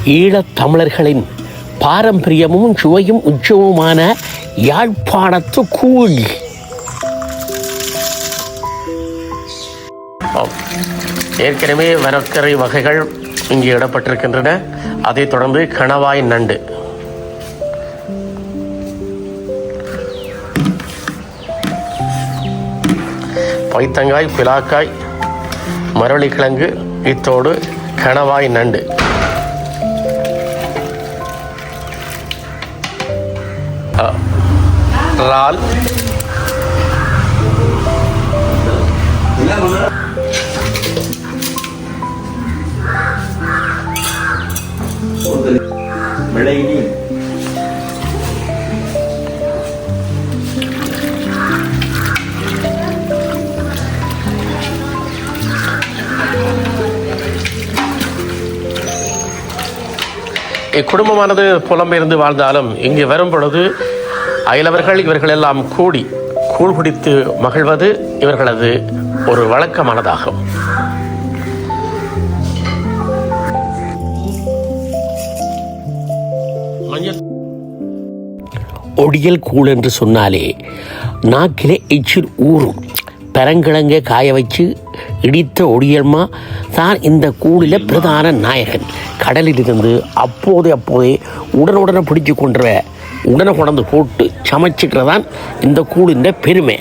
ஈழத் தமிழர்களின் பாரம்பரியமும் சுவையும் உச்சவுமான யாழ்ப்பாணத்து கூழ். ஏற்கனவே வரக்கரை வகைகள் இங்கே இடப்பட்டிருக்கின்றன. அதைத் தொடர்ந்து கணவாய் நண்டு, பைத்தங்காய், பிலாக்காய், மரவள்ளிக்கிழங்கு, இத்தோடு கணவாய் நண்டு. இறால், இக்குடும்பமானது புலம்பெயர்ந்து வாழ்ந்தாலும் இங்கு வரும் பொழுது அயலவர்கள் இவர்களெல்லாம் கூடி கூழ் குடித்து மகிழ்வது இவர்களது ஒரு வழக்கமானதாகும். ஒடியல் கூழ் என்று சொன்னாலே நாக்கிலே எச்சில் ஊறும். பெரங்கிழங்கை காய வச்சு இடித்த ஒடியல்மா தான் இந்த கூழில் பிரதான நாயகன். கடலிலிருந்து அப்போதே உடனுடனே பிடிச்சு உடனே கொண்டு போட்டு சமைச்சிக்கிறதான் இந்த கூழின் பெருமை.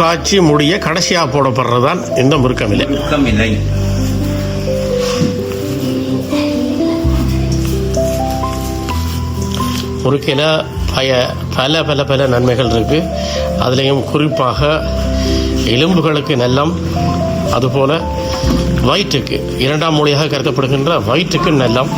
காய்ச்சி முடிய கடைசியாக போடப்படுறதுதான் இந்த முறுக்கமில்லை. முறுக்கையில் பல பல பல நன்மைகள் இருக்குது. அதுலேயும் குறிப்பாக எலும்புகளுக்கு நல்லம், அதுபோல் வயிற்றுக்கு இரண்டாம் மூலியாக கருதப்படுகின்ற வயிற்றுக்கு நல்லம்.